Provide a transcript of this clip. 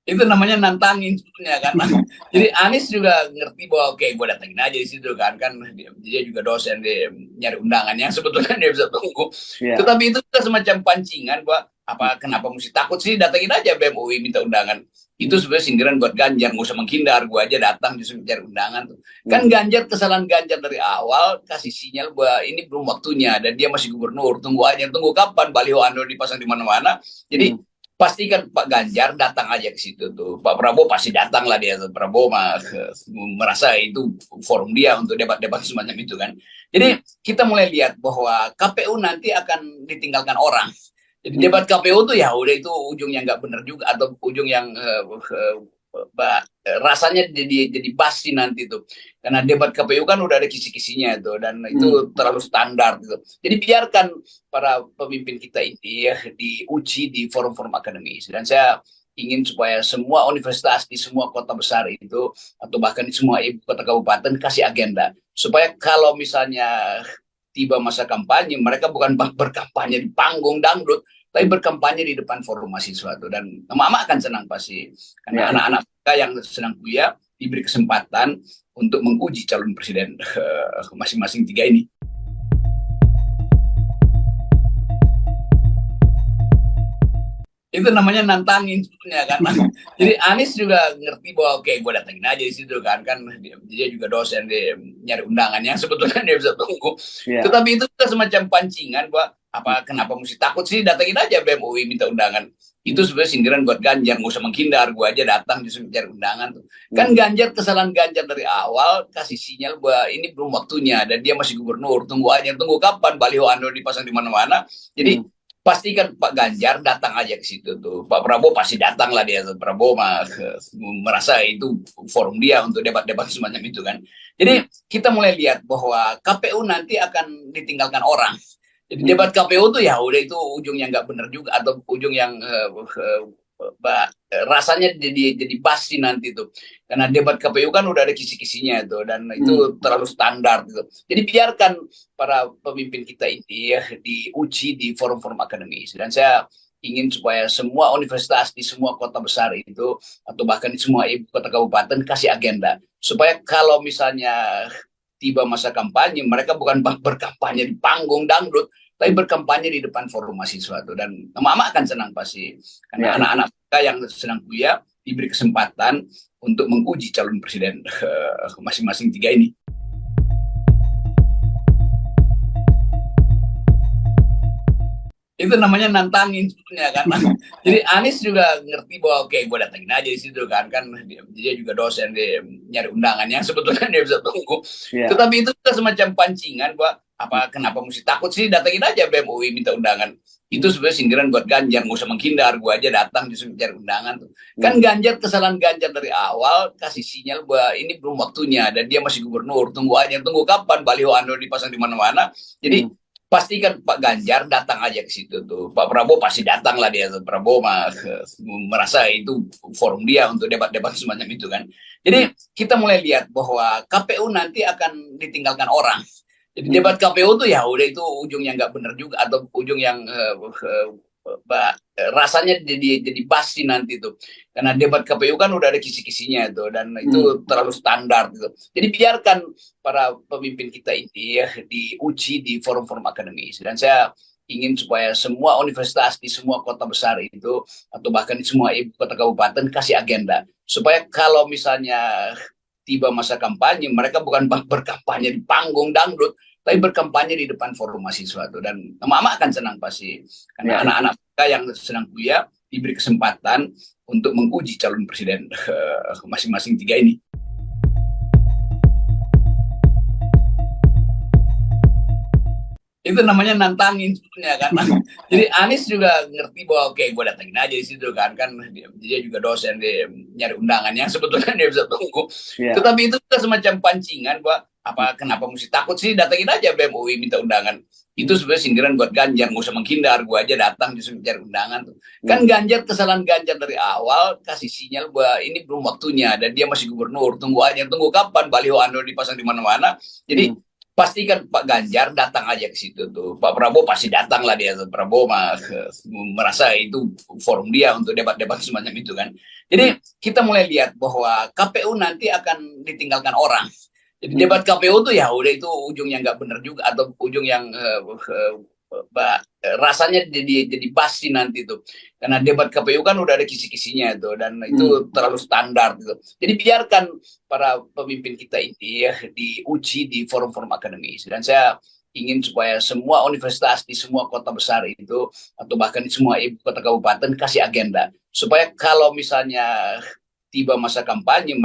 Itu namanya nantangin sebetulnya kan. Jadi Anies juga ngerti bahwa oke gue datengin aja di situ kan dia juga dosen di nyari undangan yang sebetulnya dia bisa tunggu. Iya. Tetapi itu kan semacam pancingan bahwa apa kenapa mesti takut sih, datengin aja BEM UI minta undangan. Itu sebenarnya sindiran buat Ganjar, nggak usah menghindar, gue aja datang justru mencari undangan tuh. Kan Hmm. Ganjar, kesalahan Ganjar dari awal kasih sinyal bahwa ini belum waktunya dan dia masih gubernur, tunggu aja, tunggu kapan baliho Ando dipasang di mana-mana. Jadi Hmm. pastikan Pak Ganjar datang aja ke situ tuh. Pak Prabowo pasti datang lah dia. Prabowo mah merasa itu forum dia untuk debat-debat semacam itu kan. Hmm. Jadi kita mulai lihat bahwa KPU nanti akan ditinggalkan orang. Jadi Hmm. debat KPU tuh ya udah itu ujungnya nggak benar juga atau ujung yang rasanya jadi basi nanti tuh. Karena debat KPU kan udah ada kisi-kisinya itu dan Hmm. itu terlalu standar gitu. Jadi biarkan para pemimpin kita ini ya diuji di forum-forum akademis, dan saya ingin supaya semua universitas di semua kota besar itu atau bahkan di semua ibu kota kabupaten kasih agenda supaya kalau misalnya tiba masa kampanye mereka bukan berkampanye di panggung dangdut tapi berkampanye di depan forum mahasiswa itu, dan emak-emak akan senang pasti karena Ya. anak-anak kita yang sedang kuliah diberi kesempatan untuk menguji calon presiden masing-masing tiga ini. Itu namanya nantangin sebetulnya kan. Jadi Anies juga ngerti bahwa oke gue datengin aja di situ kan dia juga dosen di nyari undangan yang sebetulnya dia bisa tunggu. Ya. Tetapi itu kan semacam pancingan bahwa apa kenapa mesti takut sih, datengin aja BEM UI minta undangan. Itu sebenarnya sindiran buat Ganjar, nggak usah menghindar, gue aja datang justru mencari undangan tuh. Kan Hmm. Ganjar, kesalahan Ganjar dari awal kasih sinyal bahwa ini belum waktunya dan dia masih gubernur, tunggu aja, tunggu kapan baliho Ando dipasang di mana-mana. Jadi Hmm. pastikan Pak Ganjar datang aja ke situ tuh. Pak Prabowo pasti datang lah dia. Prabowo mah merasa itu forum dia untuk debat-debat semacam itu kan. Hmm. Jadi kita mulai lihat bahwa KPU nanti akan ditinggalkan orang. Jadi Hmm. debat KPU tuh ya udah itu ujungnya nggak benar juga atau ujung yang rasanya jadi basi nanti tuh. Karena debat KPU kan udah ada kisi-kisinya itu dan Hmm. itu terlalu standar gitu. Jadi biarkan para pemimpin kita ini ya diuji di forum-forum akademis, dan saya ingin supaya semua universitas di semua kota besar itu atau bahkan di semua ibu kota kabupaten kasih agenda supaya kalau misalnya tiba masa kampanye mereka bukan berkampanye di panggung dangdut tapi berkampanye di depan forum mahasiswa itu, dan emak-emak akan senang pasti karena Ya. anak-anak kita yang sedang kuliah diberi kesempatan untuk menguji calon presiden masing-masing tiga ini. Itu namanya nantangin sebetulnya kan. Jadi Anies juga ngerti bahwa oke gue datengin aja di situ kan dia juga dosen di nyari undangan yang sebetulnya dia bisa tunggu. Ya. Tetapi itu kan semacam pancingan bahwa apa kenapa mesti takut sih, datengin aja BEM UI minta undangan. Itu sebenarnya sindiran buat Ganjar, nggak usah menghindar, gue aja datang justru mencari undangan tuh. Kan Hmm. Ganjar, kesalahan Ganjar dari awal kasih sinyal bahwa ini belum waktunya dan dia masih gubernur, tunggu aja, tunggu kapan baliho Ando dipasang di mana-mana. Jadi Hmm. pastikan Pak Ganjar datang aja ke situ tuh. Pak Prabowo pasti datang lah dia. Prabowo mah merasa itu forum dia untuk debat-debat semacam itu kan. Jadi kita mulai lihat bahwa KPU nanti akan ditinggalkan orang. Jadi Hmm. debat KPU tuh ya udah itu ujungnya nggak benar juga atau ujung yang rasanya jadi basi nanti tuh. Karena debat KPU kan udah ada kisi-kisinya itu dan Hmm. itu terlalu standar gitu. Jadi biarkan para pemimpin kita ini ya diuji di forum-forum akademis, dan saya ingin supaya semua universitas di semua kota besar itu atau bahkan di semua ibu kota kabupaten kasih agenda supaya kalau misalnya tiba masa kampanye mereka bukan berkampanye di panggung dangdut tapi berkampanye di depan forum mahasiswa itu, dan emak-emak akan senang pasti karena Ya. anak-anak kita yang sedang kuliah diberi kesempatan untuk menguji calon presiden masing-masing tiga ini. Itu namanya nantangin sebetulnya kan. Jadi Anies juga ngerti bahwa oke gue datengin aja di situ kan dia juga dosen di nyari undangan yang sebetulnya dia bisa tunggu. Ya. Tetapi itu kan semacam pancingan bahwa apa kenapa mesti takut sih, datengin aja BEM UI minta undangan. Itu sebenarnya sindiran buat Ganjar, nggak usah menghindar, gue aja datang justru mencari undangan tuh. Hmm. Kan Ganjar, kesalahan Ganjar dari awal kasih sinyal bahwa ini belum waktunya dan dia masih gubernur, tunggu aja, tunggu kapan baliho Ando dipasang di mana-mana. Jadi Hmm. pastikan Pak Ganjar datang aja ke situ tuh. Pak Prabowo pasti datang lah dia tuh. Prabowo mah merasa itu forum dia untuk debat-debat semacam itu kan. Jadi kita mulai lihat bahwa KPU nanti akan ditinggalkan orang. Jadi debat KPU tuh ya udah itu ujungnya nggak benar juga atau ujung yang rasanya jadi basi nanti tuh. Karena debat KPU kan udah ada kisi-kisinya itu dan itu terlalu standar gitu. Jadi biarkan para pemimpin kita ini ya diuji di forum-forum akademis dan saya ingin supaya semua universitas di semua kota besar itu atau bahkan di semua ibu kota kabupaten kasih agenda supaya kalau misalnya tiba masa kampanye